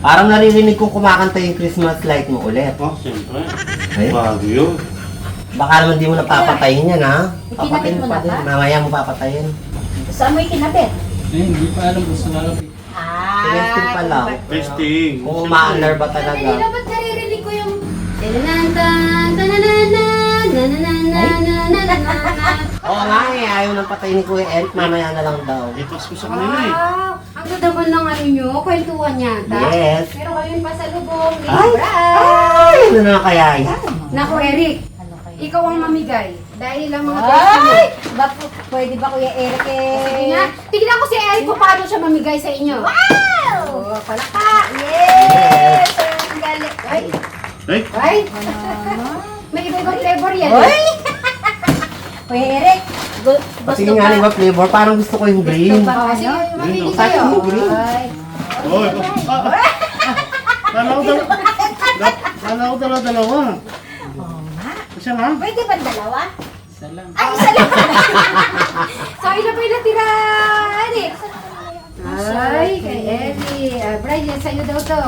Parang naririnig kong kumakanta yung Christmas light mo ulit. Oh, siyempre. Ay? Bago yun. Baka naman di mo napapatayin yan, ha? Papatayin Ikinabit mo pa na din. ba? Mamaya mo papatayin. Saan mo ikinabit? Hindi pa alam kung saan alam. Testing pa lang. Testing. Kung umaandar ba talaga. Kanina ba't naririnig ko yung... Wow! Oo nga eh, ayaw nang patayin ni Kuya Eric. Mamaya na lang daw. Ipas ko sa kanila eh. Ang ganda naman ng ano nyo, kwentuhan yata. Yes. Pero kayong pasalubong, Ay! Libra. Ay! Ano na kaya yan? Naku, Eric, ikaw ang mamigay. Dahil lang mga test mo. Pwede ba Kuya Eric Sige nga, tignan ko si Eric kung paano siya mamigay sa inyo. Wow! Oh, palaka. Yes! Ang galing. Ay, Ay, ay. May iba-ibang flavor yan. Oy! Kuya Eric, Sige nga rin ba flavor? Parang gusto ko yung green. Oh, sige, mamili Sa akin kayo. yung green. Ay. oy. Kala ko dalawa. Isa nga. pwede ba dalawa? Isa lang. Ay, isa lang. So, ilan pa yung natira, Eric? Ay, kay Eric. Brian, yan sa'yo daw to.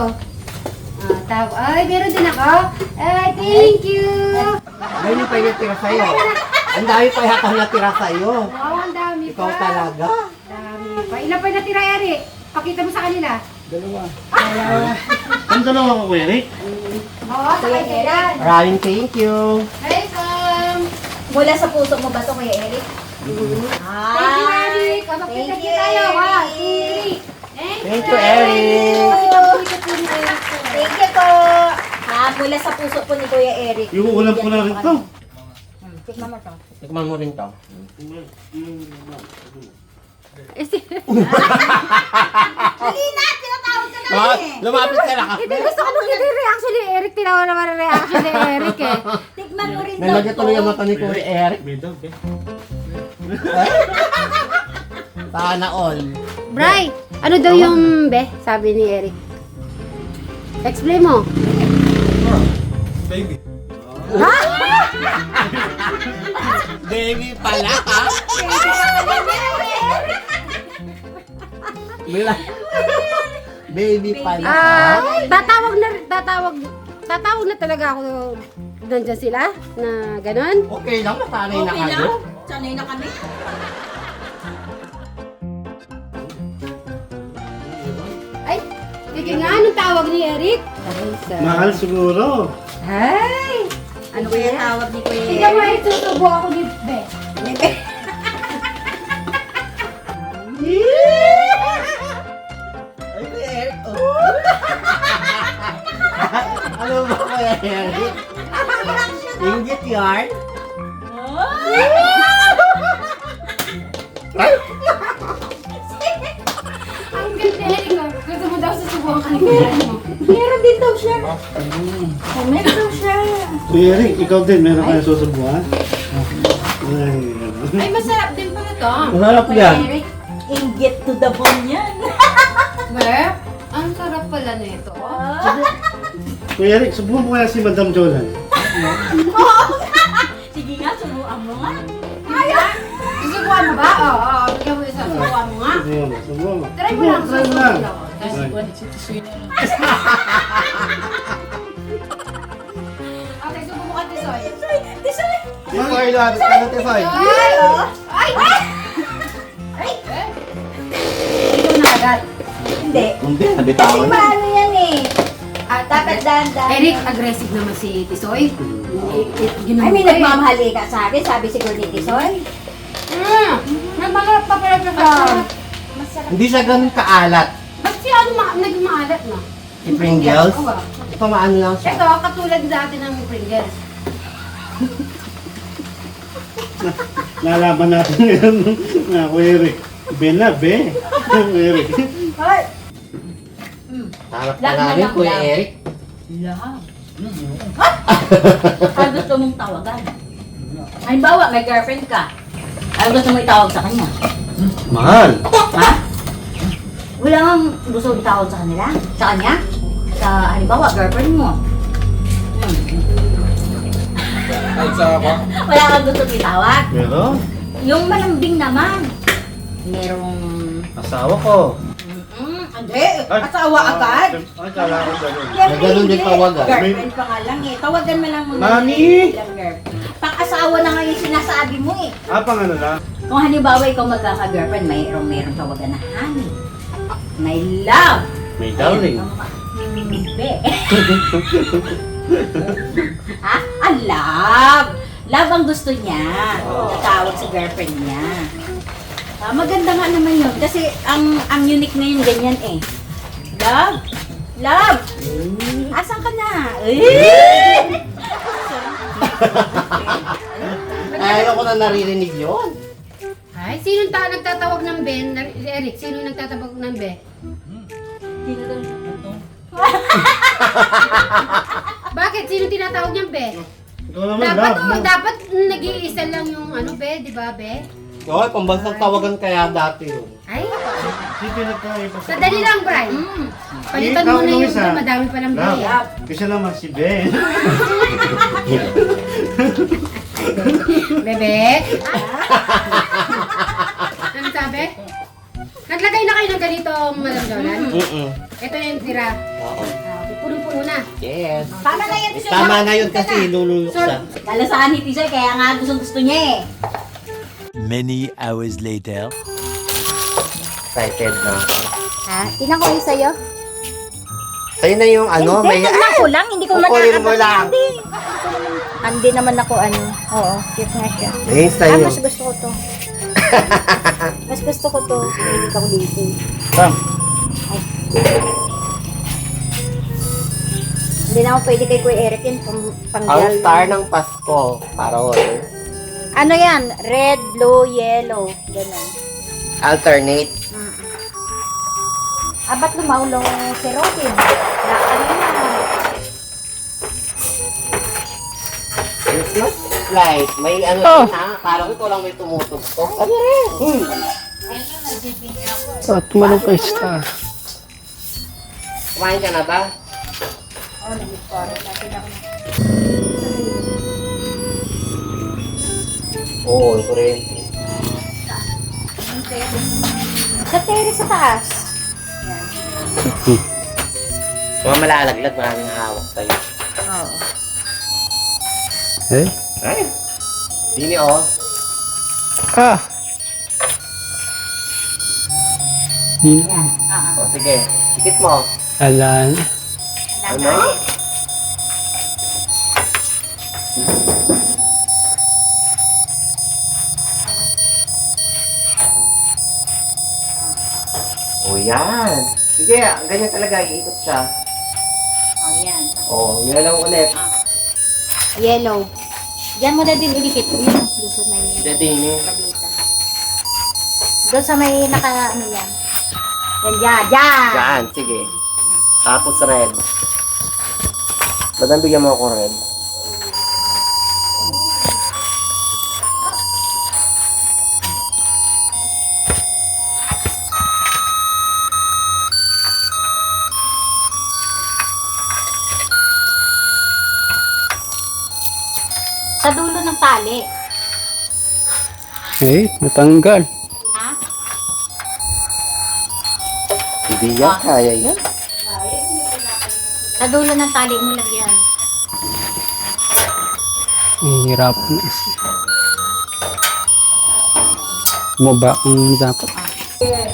Ay, meron din ako. Ay, thank you. Ganyan pa yung tira sa'yo. Ang dami pa yata natira sa'yo. Wow, ang dami pa. Ikaw talaga. Dami pa. Ilan pa yung natira, Eric? Pakita mo sa kanila. Ang dalawa ko, Kuya Eric. Oo, sa kanila. Maraming thank you. Welcome. Mula sa puso mo ba ito, Kuya Eric? Thank you, Eric. Magpapita Thank you, tayo. 1, 2, 3. Thank you, Eric. Kasi pagpapita po ni Eric. Thank you po. Mula sa puso po ni Kuya Eric. Yung ulam ko na rin to. Tikman mo to. Tikman mo rin to. Dali na! Tinatawag ka namin eh. Lumapit ka lang. Hindi, gusto ko makita yung reaction ni Eric. Tinawa naman ang reaction ni Eric eh. Tikman mo rin daw Nalagyan to. tuloy ang mata ni Kuya Eric. Bidog eh. Sana all. Bray, ano daw yung be? Sabi ni Eric. Explain mo. Baby. Baby pala, ha? Baby pala. Tatawag na talaga ako nandyan sila na ganon. Okay lang, nasanay na kayo. Sanay na kami. Ay, sige nga, anong tawag ni Eric? Mahal siguro. Ay! Ano kaya tawag ni Kuya Tignan mo, Eric? Eric, susubo ako ni Be. Ay, Kuya Eric, oh. Ano ba, Kuya Eric? Inggit yarn? Ang ganda, Eric, oh. Gusto mo daw susubukan ka ni Kuya Eric mo. Meron din daw siya. Oh, meron daw siya. Kuya Eric, ikaw din. Meron kayo susubuhan? Ay, ano. Ay, masarap din pala to. Masarap Kuya yan. Eric. Inggit to the bone yan. Be, ang sarap pala nito. Kuya Eric, subuhan mo kaya si Madam Jolan. Sige nga, subuan mo nga. Susubukan mo ba? Oo, bigyan mo isa. Susubukan mo nga. Subuhan mo. Try mo lang. Try mo Susubukan lang. lang. Tisuin na lang. Okay, subukan Tisoy. Tisoy, lapit ka na, Tisoy. Ay! Ay! Ay! Ikaw na agad. Hindi. Hindi, Kasi nabitawan na. paano yan eh? Dapat dahan-dahan. Eric, aggressive naman si Tisoy. Ay, may nagmamahali ka sa akin, sabi siguro ni Tisoy. Nagmagalap pa pala siya sa... Masarap. Hindi siya ganun kaalat. Ba't siya nagmaalat na? Si Pringles? Oo. Ito maano lang siya. Ito, katulad dati ng Pringles. Nalaman natin ngayon na Kuya Eric. Be na, be. Kuya Eric. Hoy! Harap ka Lag na namin, lang, Kuya lag. Eric. Ano gusto mong tawagan? Halimbawa, may girlfriend ka. Ano gusto mo itawag sa kanya? Mahal. Ha? Wala kang gusto mong itawag sa kanila? Sa kanya? Sa, halimbawa, girlfriend mo. Kahit sa ako. Wala kang gusto mong itawag? Pero, Yung malambing naman. Merong... asawa ko. Hindi. asawa agad. Ay, kala ko gano'n. Siyempre, Na ganun din hindi. tawagan. Girlfriend pa nga lang eh. Tawagan mo lang muna. Mami! Bilang girlfriend. Pang-asawa na nga yung sinasabi mo eh. Pang ano lang? Kung halimbawa ikaw magkaka-girlfriend, mayroong tawagan na honey. My love. May darling. Be. Ha? Love. Love ang gusto niya. Natawag sa girlfriend niya. Maganda nga naman yun. Kasi ang unique na yun, ganyan eh. Love. Love. Asan ka na? Ay, ako na naririnig yun. Ay, sino nagtatawag ng Ben? Eric, sino nagtatawag ng Ben? Bakit? Sino tinatawag niyang Be? Ikaw naman, Dapat love mo. dapat nag-iisa lang yung ano Be, di ba Be? Okay, pambansang tawagan kaya dati yun. Ay, Hindi pinagkaiba sa... sadali lang, Bray. Palitan Ikaw mo na nung yung isa. Be, madami pa ng Be. Love. Kasi naman si Ben. Bebe? Ano sabi? Naglagay na kayo ng ganito, Madam Jolan? Ito na yung tira. Oo. Punong-puno na. Yes. Tama na yan, Tisoy. Tama na yun kasi lululok siya. Kalasahan ni Tisoy, kaya nga gusto niya eh. Many hours later. Excited na ako. Ha? Tingnan ko yung sa'yo. Sa'yo na yung ano, may... tingnan ko lang. Hindi ko Kukunin mo lang. Hindi naman ako ano. Oo, cute nga siya. Eh, sa'yo. Mas gusto ko to. Mas gusto ko to. Hindi ka dito. Tam. Hindi na ako pwede kay Kuya Eric yun. Ang Pang-gel. star ng Pasko. Parol. Ano yan? Red, blue, yellow. Ganun. Alternate. Ba't lumawlong si Robin? Ano na? It's not like, may ano din ha, parang ito lang may tumutugtog. Ano rin? At tumalong kay Star. Kumain ka na ba? Oo, ito rin. Sa terrace sa taas. Mga malalaglag, maraming hawak sa'yo. Oo. Eh? Ay! Dini oh. Ah! Yan. O sige, ikit mo. Alan. Ano? O yan. Sige, ganyan talaga, iikot siya. Oh, yan. O, yun lang ulit. Yellow. Diyan mo na din ilikit. Yun. Doon sa may... Dini. Pagitan. Doon sa may naka... Ano yan? Yan, dyan. Dyan! Yan, sige. Tapos red. Ba't bigyan mo ako red? Sa dulo ng tali. Eh, natanggal. Ha? Hindi yan, kaya yan. Sa dulo ng tali mo lagyan. Hirap na isa. Bumaba kung dapat. Yan.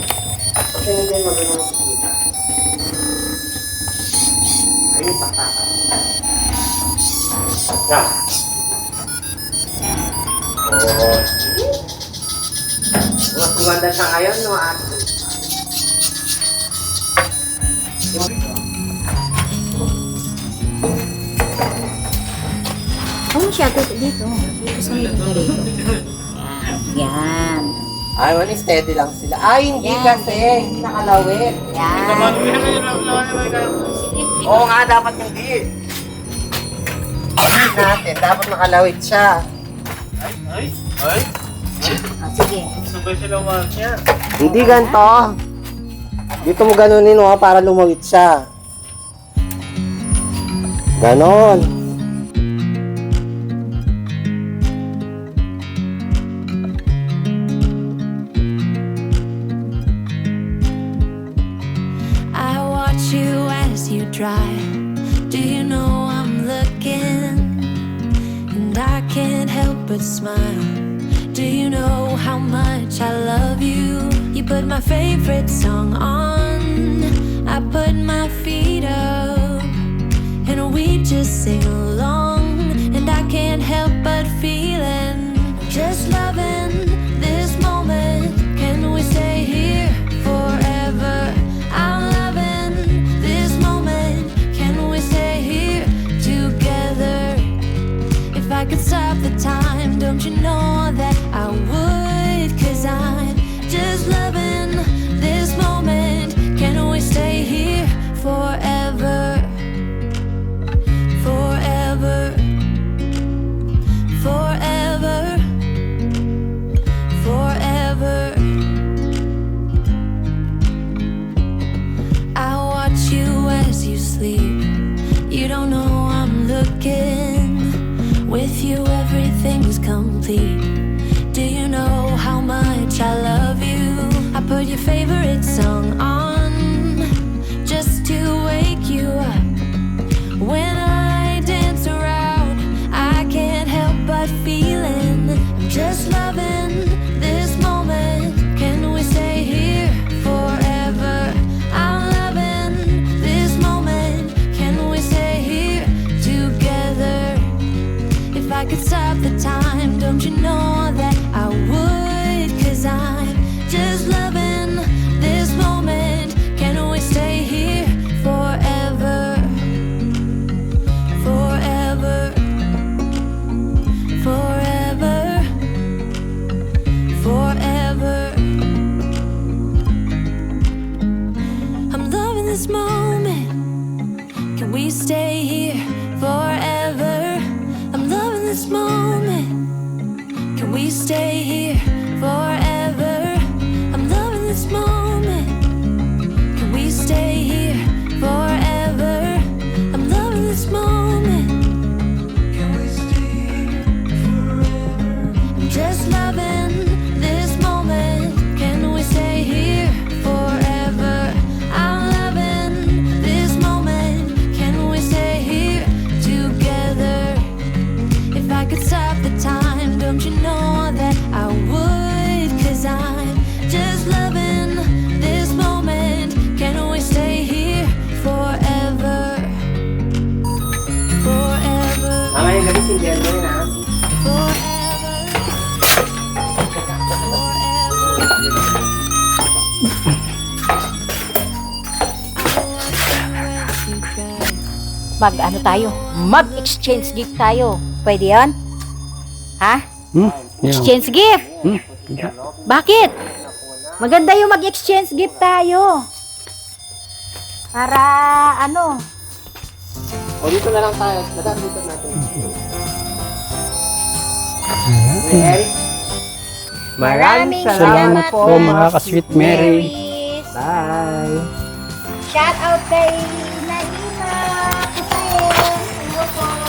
Oo. Mas maganda siya ngayon, no, ate? Oh, masyado dito. Dito sa may dito. Yan. Ay, wala, steady lang sila. Ay, hindi Yan. kasi. Nakalawit. Yan. Oo nga, dapat hindi. Natin, dapat nakalawit siya. Sige. Sabay sila niya. Hindi ganito. Dito mo ganunin mo para lumawit siya. Ganon. I try. Do you know I'm looking? And I can't help but smile. Do you know how much I love you? You put my favorite song on, I put my feet up, and we just sing along. And I can't help but feeling, just loving this moment. Can we stay here forever? I'm loving this moment. Can we stay here together? If I could stop the time, don't you know that I would? 'Cause I'm just loving this moment. Can we stay here forever? Forever. Forever. Forever. I watch you as you sleep. You don't know I'm looking. With you everything's complete. Do you know how much I love you? I put your favorite song on just to wake you up. When I dance around, I can't help but feeling, I'm just loving this moment. Can we stay here forever? I'm loving this moment. Can we stay here together? If I could stop the time, don't you know that I would? 'Cause I'm just loving this moment. Can we stay here forever? Forever. Forever. Forever. I'm loving this moment. Can we stay here forever? I'm loving this moment. Can we stay here forever? I'm loving this moment. Can we stay here forever? I'm loving this moment. Can we stay here forever? I'm just loving this moment. Can we stay here forever? I'm loving this moment. Can we stay here together? If I could stop the time, don't you know that I would? 'Cause I'm just loving this moment. Can we stay here forever? Forever. Mamaya gabi si Jello yun, ha? Forever. Mag-ano tayo? Mag-exchange gift tayo. Pwede yan? Ha? Yeah. Exchange gift? Yeah. Bakit? Maganda yung mag-exchange gift tayo. Para ano? O dito na lang tayo. Dadan dito natin. Well, maraming Salamat po mga ka-Sweet Mary. Bye! Shout out kay Naima. Kusayin. Hello po.